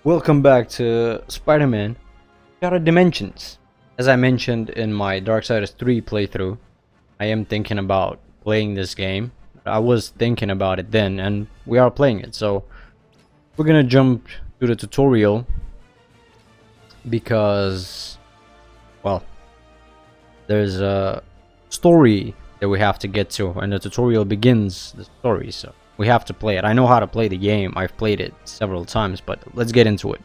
Welcome back to Spider-Man Shattered Dimensions. As I mentioned in my Darksiders 3 playthrough, I am thinking about playing this game. I was thinking about it then, and we are playing it. So we're gonna jump to the tutorial because, well, there's a story that we have to get to, and the tutorial begins the story. So we have to play it. I know how to play the game. I've played it several times, but let's get into it.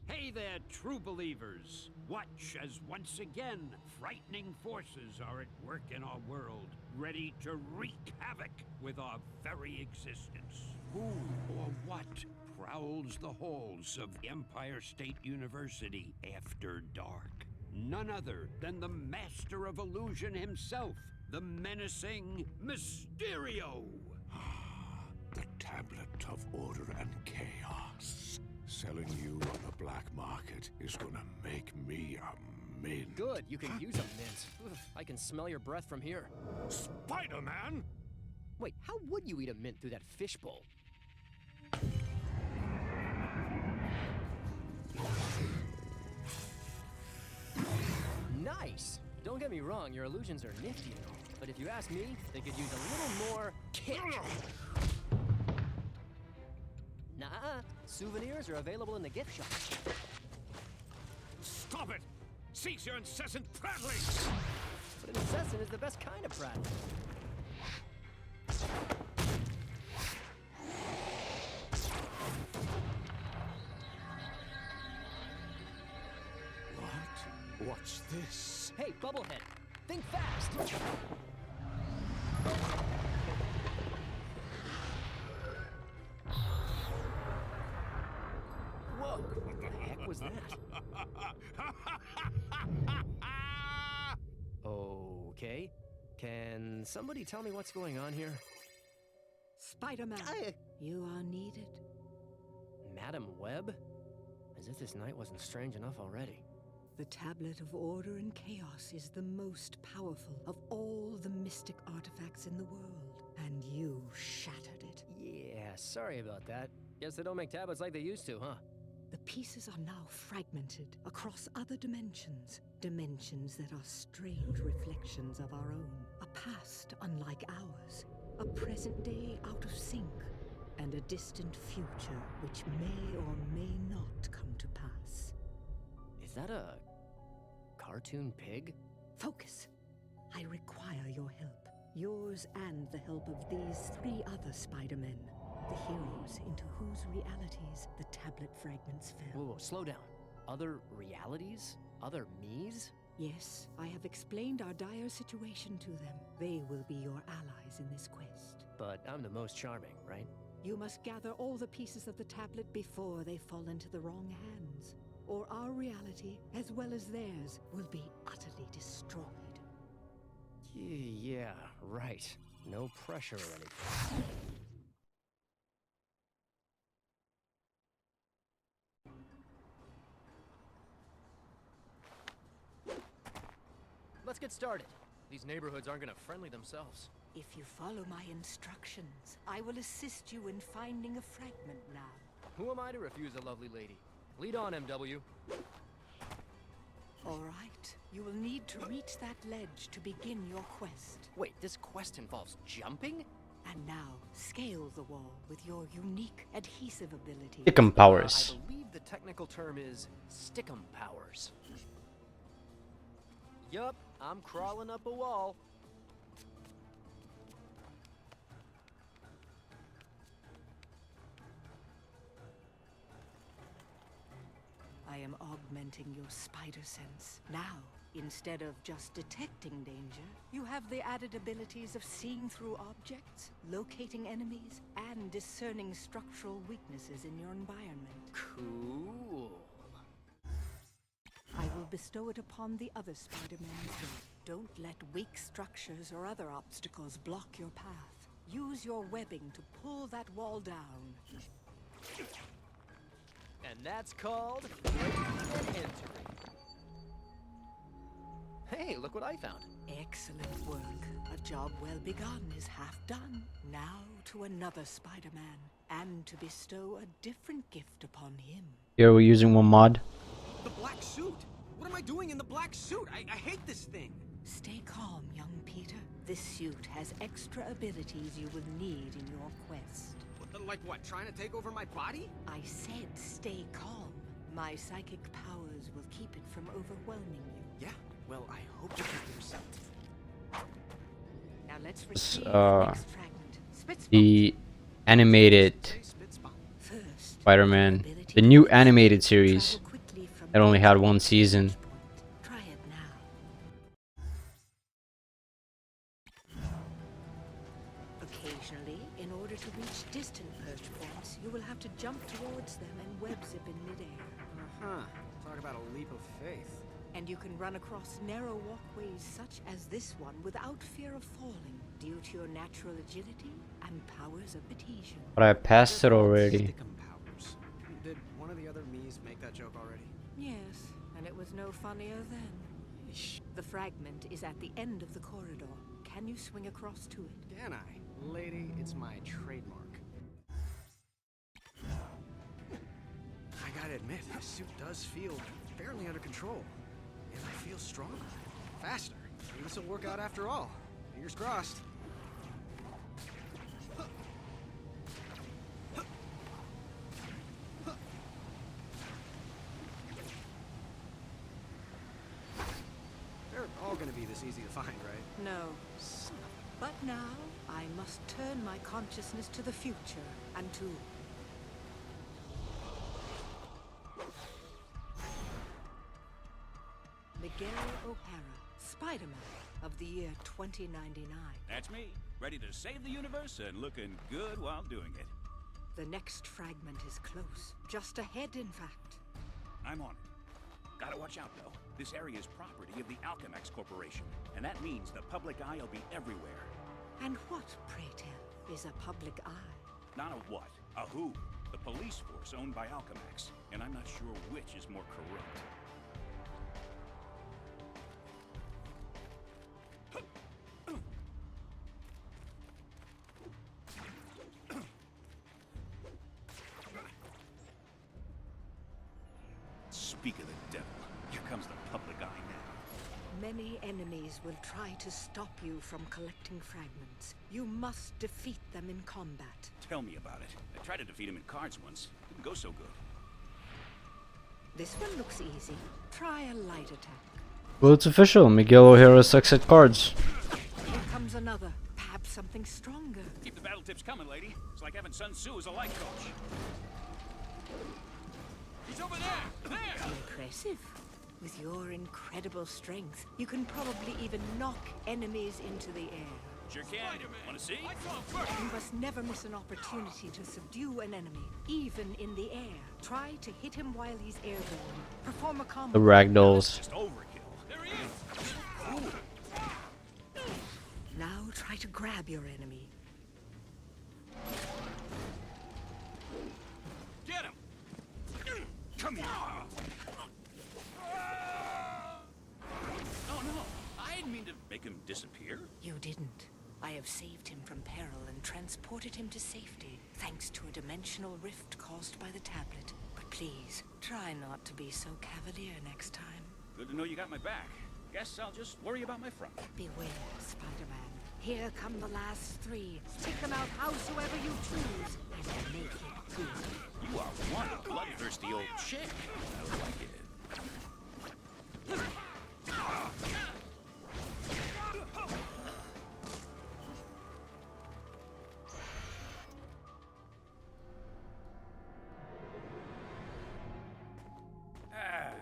Hey there, true believers! Watch as once again frightening forces are at work in our world, ready to wreak havoc with our very existence. Who or what prowls the halls of Empire State University after dark? None other than the master of illusion himself, the menacing Mysterio! The tablet of order and chaos. Selling you on the black market is gonna make me a mint. Good, you can use a mint. Ugh, I can smell your breath from here. Spider-Man? Wait, how would you eat a mint through that fishbowl? Nice! Don't get me wrong, your illusions are nifty and all, but if you ask me, they could use a little more kick. Nah, souvenirs are available in the gift shop. Stop it! Cease your incessant prattling! But an assassin is the best kind of prattling. What? What's this? Hey, Bubblehead, think fast! Whoa, what the heck was that? Okay, can somebody tell me what's going on here? Spider-Man, you are needed. Madam Web? As if this night wasn't strange enough already. The Tablet of Order and Chaos is the most powerful of all the mystic artifacts in the world, and you shattered it. Yeah, sorry about that. Guess they don't make tablets like they used to, huh? The pieces are now fragmented across other dimensions, dimensions that are strange reflections of our own, a past unlike ours, a present day out of sync, and a distant future which may or may not come to pass. Is that a cartoon pig? Focus. I require your help. Yours and the help of these 3 other Spider-Men. The heroes into whose realities the tablet fragments fell. Whoa, slow down. Other realities? Other me's? Yes, I have explained our dire situation to them. They will be your allies in this quest. But I'm the most charming, right? You must gather all the pieces of the tablet before they fall into the wrong hands, or our reality, as well as theirs, will be utterly destroyed. Yeah, right. No pressure or anything. Let's get started. These neighborhoods aren't gonna friendly themselves. If you follow my instructions, I will assist you in finding a fragment now. Who am I to refuse a lovely lady? Lead on, MW. All right, you will need to reach that ledge to begin your quest. Wait, this quest involves jumping? And now, scale the wall with your unique adhesive ability. Stickum powers. I believe the technical term is stickum powers. Yup, I'm crawling up a wall. I am augmenting your spider sense. Now, instead of just detecting danger, you have the added abilities of seeing through objects, locating enemies, and discerning structural weaknesses in your environment. Cool. I will bestow it upon the other Spider-Men as well. Don't let weak structures or other obstacles block your path. Use your webbing to pull that wall down. that's called breaking and entering. Hey, look what I found. Excellent work. A job well begun is half done. Now to another Spider-Man, and to bestow a different gift upon him. Here we're using one mod. The black suit! What am I doing in the black suit? I hate this thing! Stay calm, young Peter. This suit has extra abilities you will need in your quest. Like what, trying to take over my body? I said stay calm. My psychic powers will keep it from overwhelming you. Yeah, well, I hope you keep yourself. Now let's This, retrieve the next fragment. Spitspot. The animated First, Spider-Man, ability the new to animated travel series quickly from that only point had to one season. point. Try it now. Occasionally, in order to reach distant perch points, you will have to jump towards them and web zip in midair. Uh-huh. Talk about a leap of faith. And you can run across narrow walkways such as this one without fear of falling, due to your natural agility and powers of adhesion. But I passed it already. Stickum powers. Did one of the other me's make that joke already? Yes, and it was no funnier then. Yeesh. The fragment is at the end of the corridor. Can you swing across to it? Can I? Lady, it's my trademark. I gotta admit, this suit does feel fairly under control. And I feel stronger, faster. Maybe this will work out after all. Fingers crossed. They're all gonna be this easy to find, right? No. But now, I must turn my consciousness to the future and to... Miguel O'Hara, Spider-Man of the year 2099. That's me, ready to save the universe and looking good while doing it. The next fragment is close. Just ahead, in fact. I'm on it. Gotta watch out, though. This area is property of the Alchemax Corporation, and that means the public eye will be everywhere. And what, pray tell, is a public eye? Not a what, a who. The police force owned by Alchemax, and I'm not sure which is more corrupt. Speak of the devil, here comes the public eye now. Many enemies will try to stop you from collecting fragments. You must defeat them in combat. Tell me about it. I tried to defeat him in cards once. Didn't go so good. This one looks easy. Try a light attack. Well, it's official. Miguel O'Hara sucks at cards. Here comes another. Perhaps something stronger. Keep the battle tips coming, lady. It's like having Sun Tzu as a life coach. He's over there! There! Impressive. With your incredible strength, you can probably even knock enemies into the air. Sure can. Wanna see? You must never miss an opportunity to subdue an enemy, even in the air. Try to hit him while he's airborne. Perform a combo. The ragdolls. Just overkill. There he is! Now try to grab your enemy. Get him! Come here! Oh no! I didn't mean to make him disappear. You didn't. I have saved him from peril and transported him to safety, thanks to a dimensional rift caused by the tablet. But please, try not to be so cavalier next time. Good to know you got my back. Guess I'll just worry about my front. Beware, Spider-Man. Here come the last three. Take them out howsoever you choose, and make it good. You are one bloodthirsty old chick. I like it.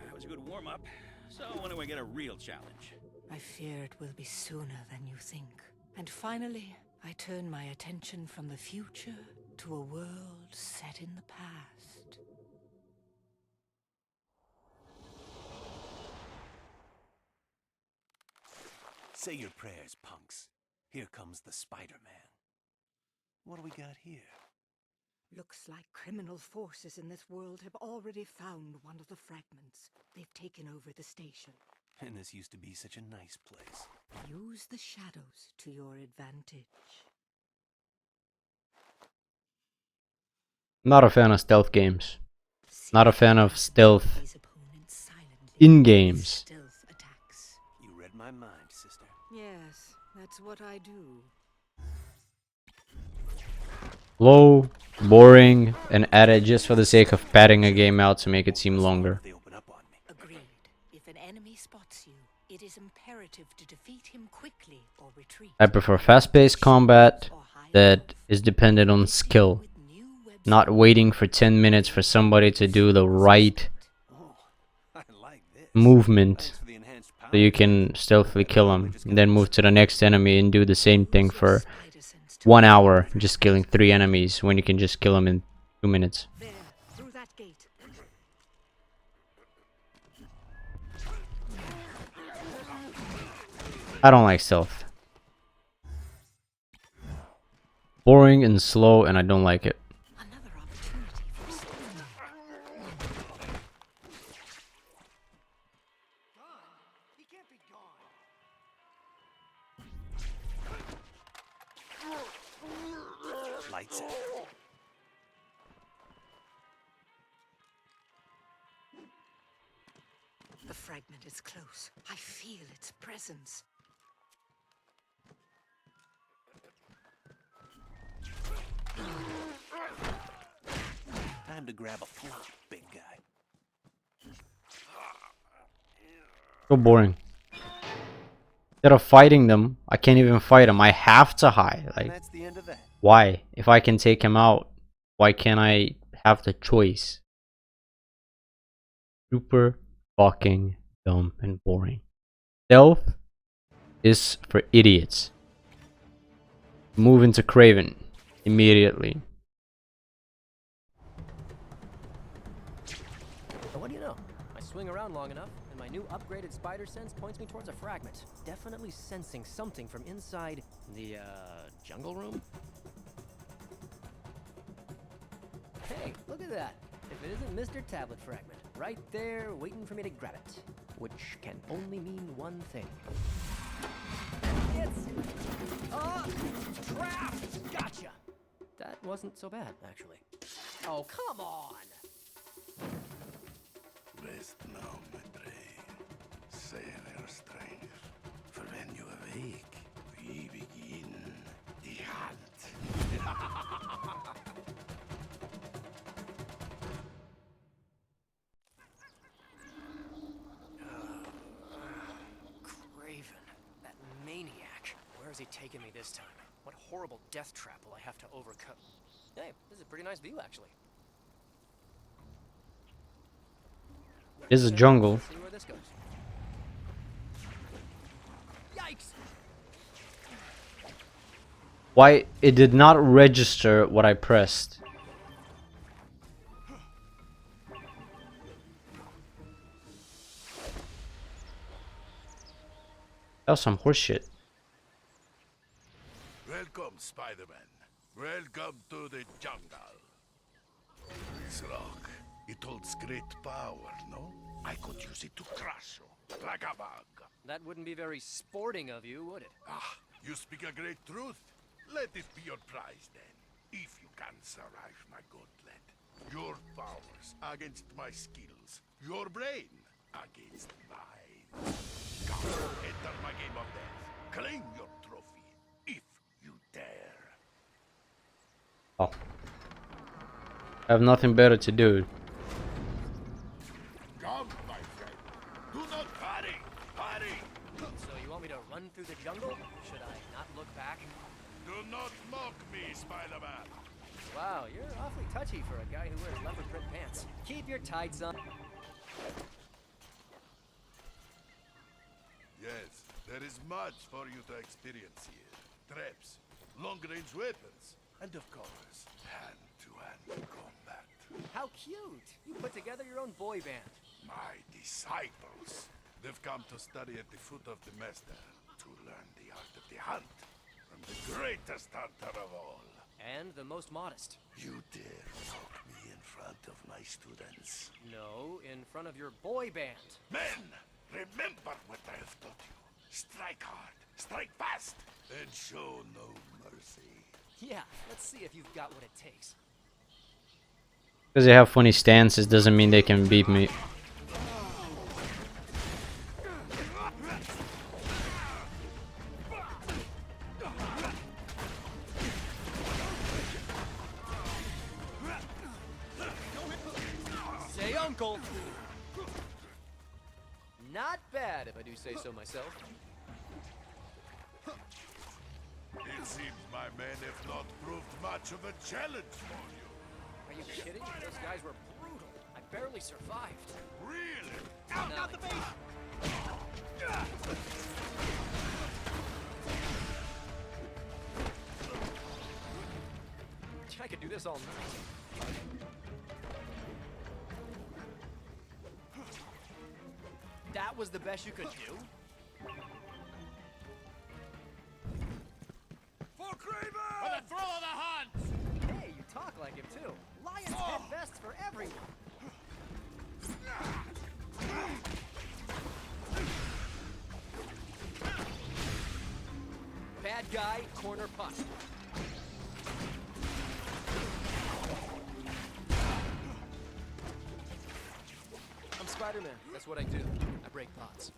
It was a good warm-up. So when do I get a real challenge? I fear it will be sooner than you think. And finally, I turn my attention from the future to a world set in the past. Say your prayers, punks. Here comes the Spider-Man. What do we got here? Looks like criminal forces in this world have already found one of the fragments. They've taken over the station. And this used to be such a nice place. Use the shadows to your advantage. Not a fan of stealth games. Not a fan of stealth His opponents silently in with games. stealth attacks. You read my mind, sister. Yes, that's what I do. Low, boring, and added just for the sake of padding a game out to make it seem longer. They open up on me. Agreed. If an enemy spots you, it is imperative to defeat him quickly or retreat. I prefer fast-paced combat that is dependent on skill, not waiting for 10 minutes for somebody to do the right Oh, I like this. movement Thanks for the enhanced power. so you can stealthily kill them, and then move to the next enemy and do the same thing for 1 hour, just killing 3 enemies when you can just kill them in 2 minutes. There, through that gate. I don't like stealth. Boring and slow, and I don't like it. Another opportunity for stealing. He can't be gone. Lights out. The fragment is close. I feel its presence. Time to grab a plot, big guy. So boring. Instead of fighting them, I can't even fight them. I have to hide. And Like, that's the end of that. why? If I can take him out, why can't I have the choice? Super fucking dumb and boring. Stealth is for idiots. Move into Craven immediately. But what do you know? I swing around long enough, and my new upgraded spider sense points me towards a fragment. Definitely sensing something from inside the, jungle room? Hey, look at that! If it isn't Mr. Tablet Fragment, right there waiting for me to grab it. Which can only mean one thing. It's... trapped! Gotcha! That wasn't so bad, actually. Oh, come on! Rest now, my brain. Save your strength. For when you awake, we begin the hunt. Craven, that maniac. Where is he taking me this time? What horrible death trap will I have to overcome? Hey, this is a pretty nice view, actually. This is jungle. Let's see where this goes. Yikes! Why it did not register what I pressed? That was some horseshit. Welcome, Spider-Man. Welcome to the jungle. This rock, it holds great power, no? I could use it to crush you, like a bug. That wouldn't be very sporting of you, would it? Ah, you speak a great truth. Let this be your prize, then. If you can survive my gauntlet. Your powers against my skills. Your brain against mine. Come, enter my game of death. Claim your trophy, if you dare. Oh. I have nothing better to do. Come, my friend. Do not hurry. Hurry. So you want me to run through the jungle? Should I not look back? Do not mock me, Spider-Man. Wow, you're awfully touchy for a guy who wears leopard print pants. Keep your tights on. Yes, there is much for you to experience here. Traps, long-range weapons, and of course, hand-to-hand combat. How cute! You put together your own boy band. My disciples. They've come to study at the foot of the master to learn the art of the hunt from the greatest hunter of all. And the most modest. You dare mock me in front of my students. No, in front of your boy band. Men, remember what I have taught you. Strike hard, strike fast, and show no mercy. Yeah, let's see if you've got what it takes. Because they have funny stances doesn't mean they can beat me. Say uncle. Not bad, if I do say so myself. It seems my men have not proved much of a challenge for you. Are you kidding? Those guys were brutal. I barely survived. Really? Not the base! I could do this all night. That was the best you could do? For Kraven! For the thrill of the hunt! Hey, you talk like him too. Lions head vests for everyone. Bad guy, corner punt. I'm Spider-Man. That's what I do. I break pots.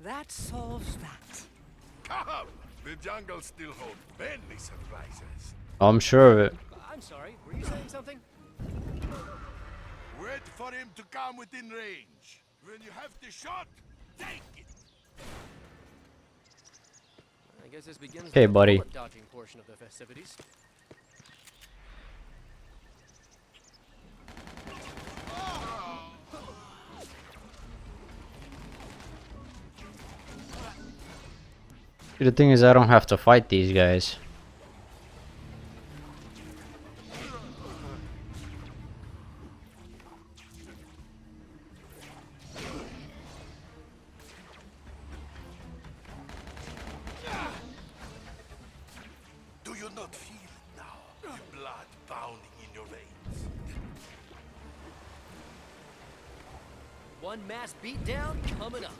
That solves that. Come! The jungle still holds many surprises. I'm sure of it. I'm sorry, were you saying something? Wait for him to come within range. When you have the shot, take it! I guess this begins Okay, the buddy. bullet dodging portion of the festivities. The thing is, I don't have to fight these guys. Do you not feel it now? The blood pounding in your veins. One mass beatdown coming up.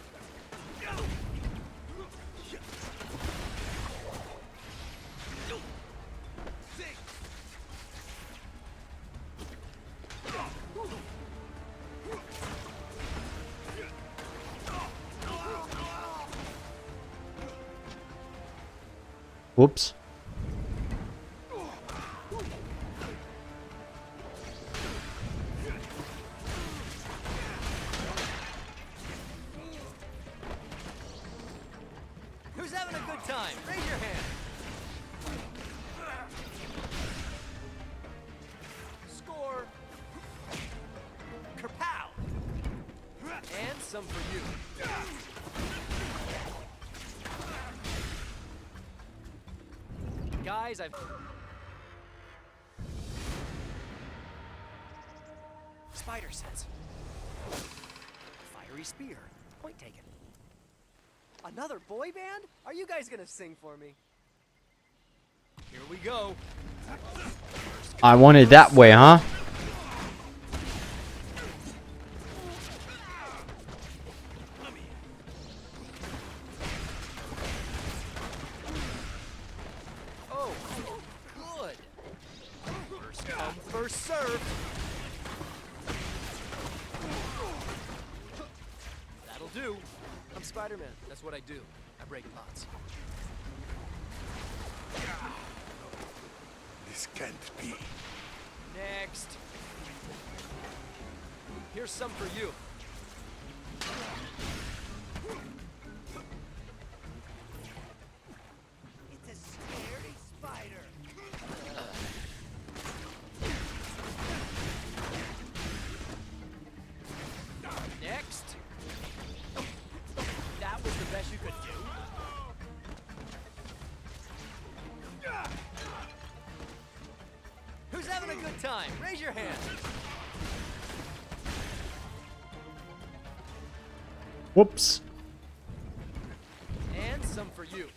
Whoops. Who's having a good time? Raise your hand. Score. Kerpow. And some for you. Guys, I've... Spider sense. Fiery spear. Point taken. Another boy band? Are you guys gonna sing for me? Here we go. I want it that way, huh? Oh, good. First come, first serve. That'll do. I'm Spider-Man. That's what I do. I break pots. This can't be. Next. Here's some for you. It's a scary spider. Next. That was the best you could do. Who's having a good time? Raise your hand. Whoops. And some for you.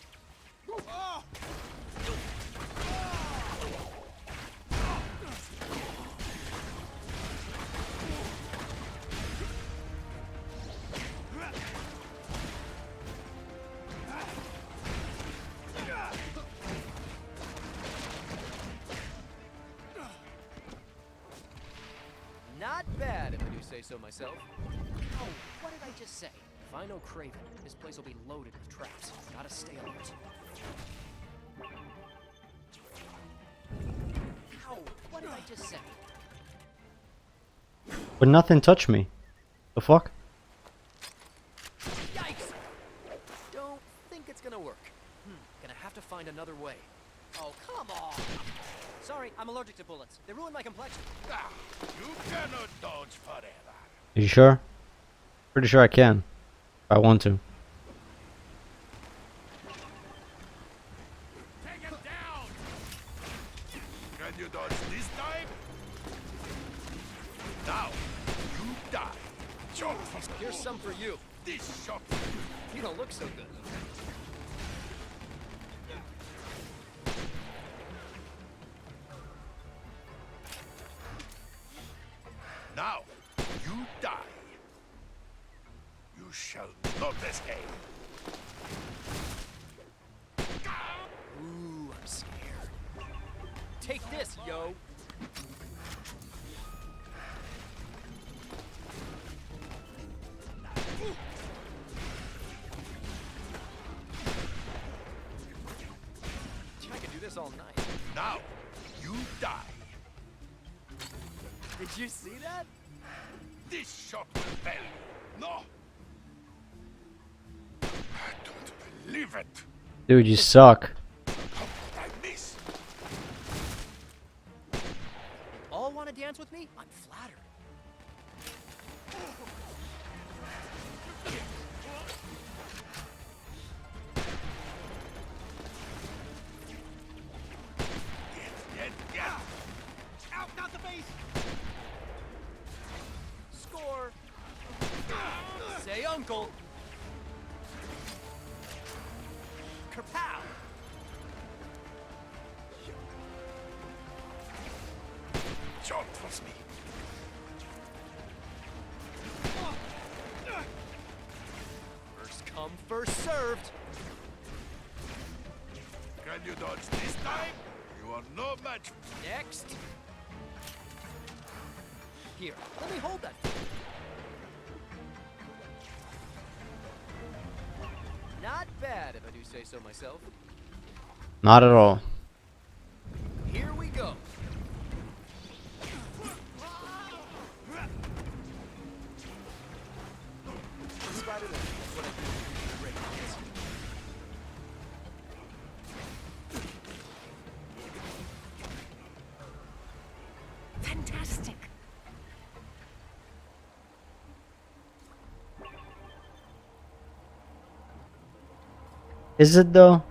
Not bad, if I do say so myself. Oh, what did I just say? If I know Craven, this place will be loaded with traps. Gotta stay alert. Ow, what did I just say? But nothing touched me. The fuck? Yikes! Don't think it's gonna work. Gonna have to find another way. Oh, come on! Sorry, I'm allergic to bullets. They ruin my complexion. Ah, you cannot dodge forever. Are you sure? Pretty sure I can. If I want to. Take him down! Can you dodge this time? Now, you die. Jump for Here's some for you. this shot. You don't look so good. Now, you die. You shall not escape. Ooh, I'm scared. Take this, yo! I could do this all night. Now, you die. Did you see that? This shot will fail. No. I don't believe it. Dude, you suck. How could I miss? All want to dance with me? I'm flattered. Get. Out, not the base! Score! Say uncle! Kerpow! Shot was me. First come, first served! Can you dodge this time? You are no match. Next! Here, let me hold that for you. Not bad, if I do say so myself. Not at all. Here we go. Spider-Man, that's what I do to be great. Fantastic. Is it though?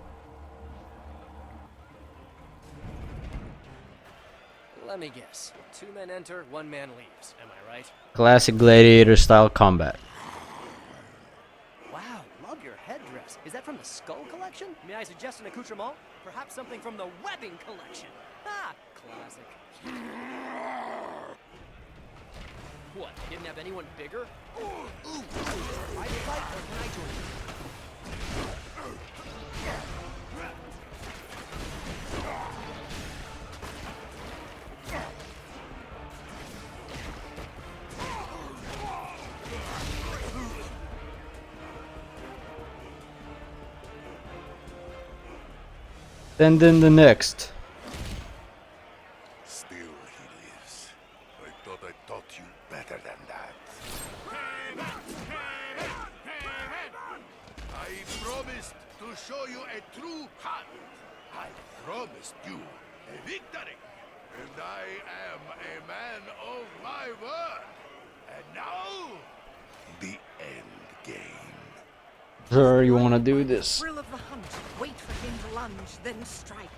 Let me guess. 2 men enter, 1 man leaves. Am I right? Classic gladiator style combat. Wow, love your headdress. Is that from the Skull Collection? May I suggest an accoutrement? Perhaps something from the Webbing Collection. Ah, classic. What, didn't have anyone bigger? Ooh. I fight or can I join you? Then the next. Still he lives. I thought I taught you better than that. I promised to show you a true hand. I promised you a victory. And I am a man of my word. And now, the end game. Sure, you wanna do this? Thrill of the hunt. Wait for him to lunge, then strike.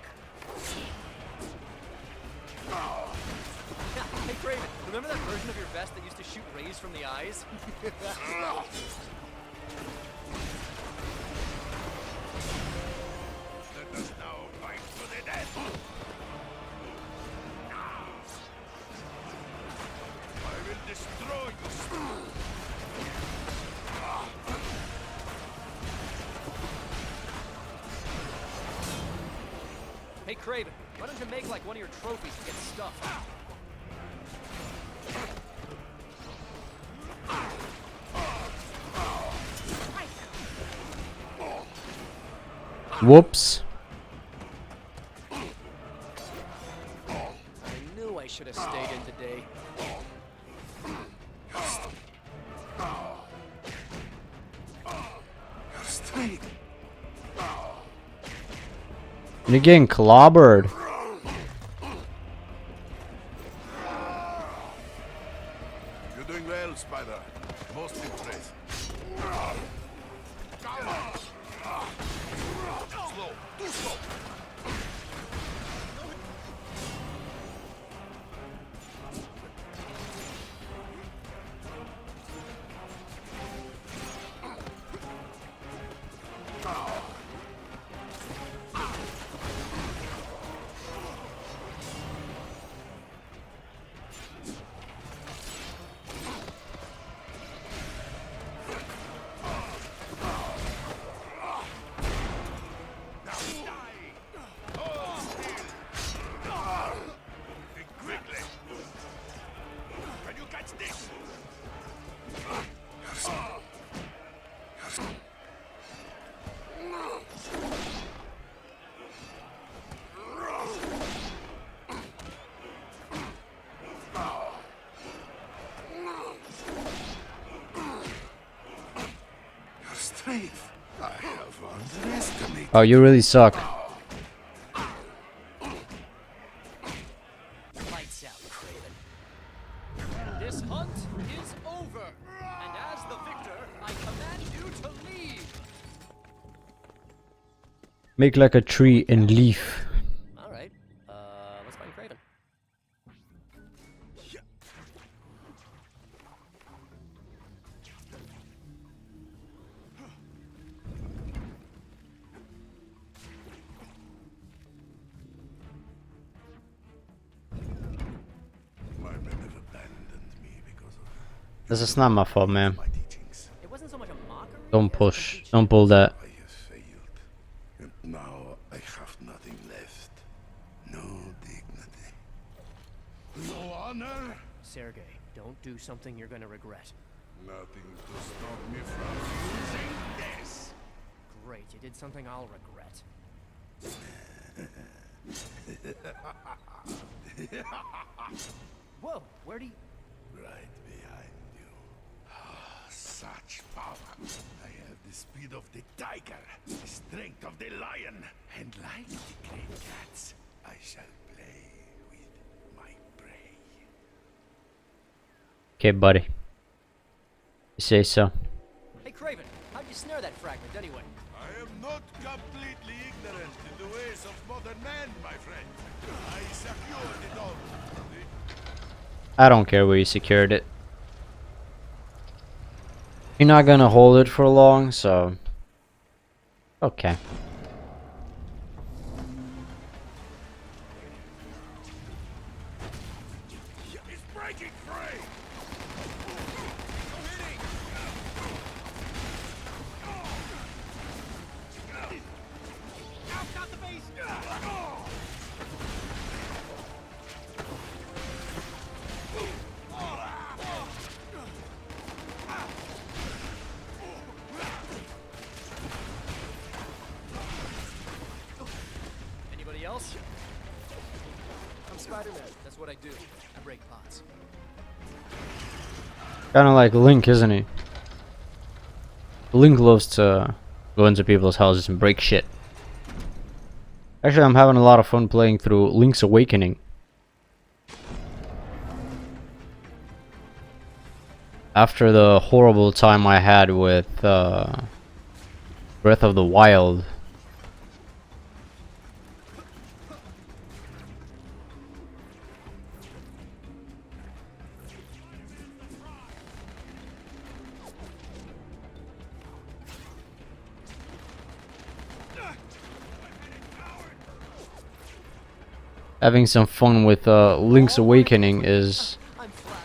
Hey, Craven, remember that version of your vest that used to shoot rays from the eyes? Hey, Craven, why don't you make like one of your trophies to get stuffed? Whoops. I knew I should have stayed in today. You're getting clobbered. You're doing well, Spider. Most impressed. Slow, too slow. Strength. I have underestimated. Oh, you really suck. Lights out, Craven. This hunt is over. And as the victor, I command you to leave. Make like a tree and leaf. All right. Let's find Craven. My men have abandoned me because of This is not my fault, man. my teachings. It wasn't so much a mockery. Don't push. Don't pull that. I have failed. And now I have nothing left. No dignity. No honor. Sergey, don't do something you're gonna regret. Nothing to stop me from using this. Great, you did something I'll regret. Whoa, where do you... Right behind you. Such power. I have the speed of the tiger, the strength of the lion, and like the great cats, I shall play with my prey. Okay, buddy. You say so. Hey, Craven, how'd you snare that fragment anyway? I am not completely ignorant in the ways of modern man, my friend. I secured it all. I don't care where you secured it. You're not gonna hold it for long, so... Okay. It's breaking free! Got the base! Anybody else? I'm Spider-Man. That's what I do. I break pots. Kinda like Link, isn't he? Link loves to go into people's houses and break shit. Actually, I'm having a lot of fun playing through Link's Awakening. After the horrible time I had with Breath of the Wild. Having some fun with Link's Awakening is... I'm flat.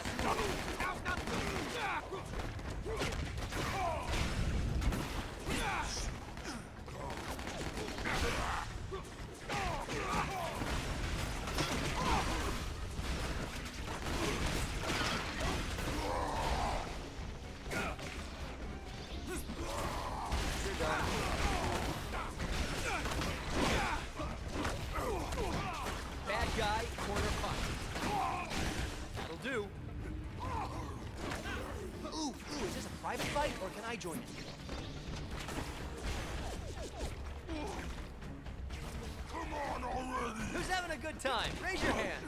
join in. Come on already! Who's having a good time? Raise your hand.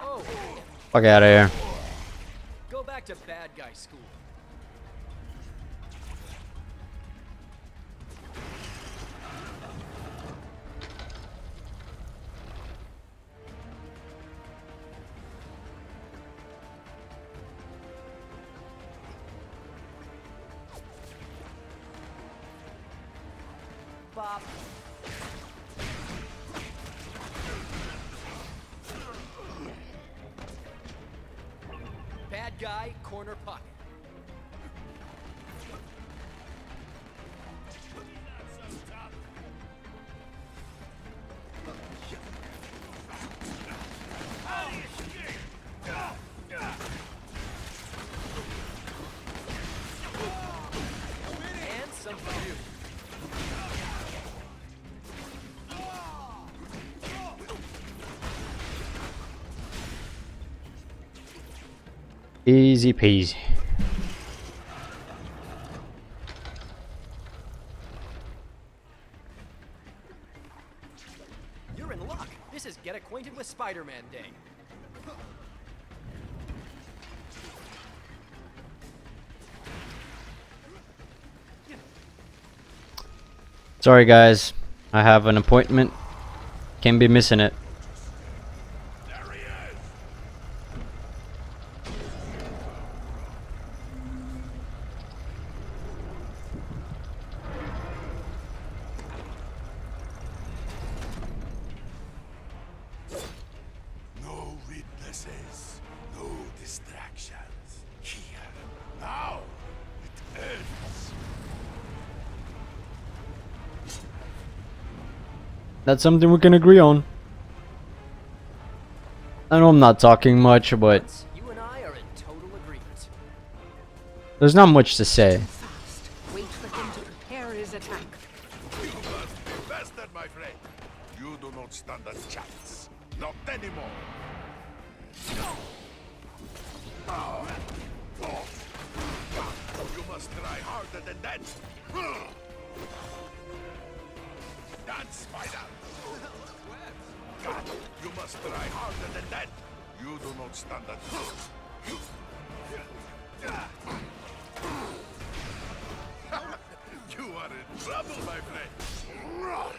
Oh, Fuck out of here. go back to bad guy school. Bob. Bad guy, corner pocket. And some for you. Easy peasy. You're in luck. This is Get Acquainted with Spider-Man Day. Sorry guys, I have an appointment. Can't be missing it. There he is! No witnesses, no distractions. Here, now, it ends. That's something we can agree on. I know I'm not talking much, but You and I are in total agreement. there's not much to say. Fast. Wait for him to prepare his attack. You must be faster, my friend. You do not stand a chance. Not anymore. You must try harder than that. Dance, spider. God, you must try harder than that. You do not stand a chance. You are in trouble, my friend.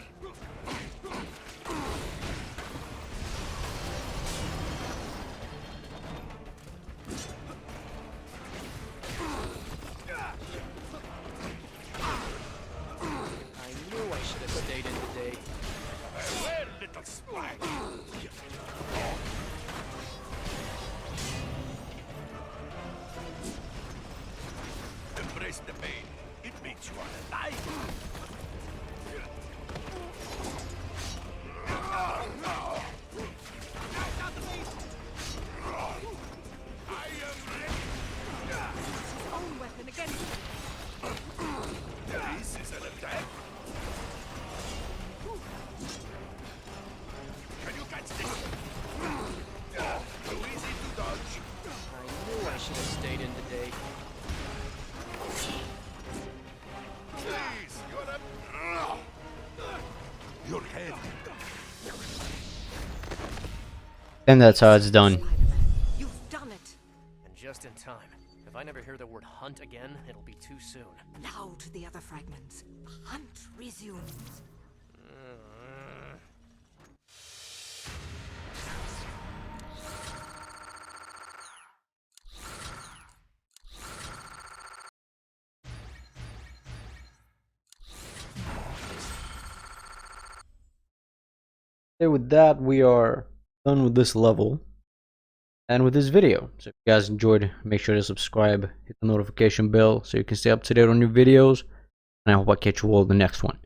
I knew I should have stayed in today. Farewell, little spider. Embrace the pain. It makes you alive. I am ready. Own weapon against him. This is an attack. Can you catch this? Too easy to dodge. I knew I should have stayed in today. Please, you're a... Your head. And that's how it's done. Spider-Man, you've done it. And just in time. If I never hear the word hunt again, it'll be too soon. Now to the other fragments. The hunt resumes. Okay, with that, we are done with this level and with this video. So if you guys enjoyed, make sure to subscribe, hit the notification bell so you can stay up to date on new videos. And I hope I catch you all in the next one.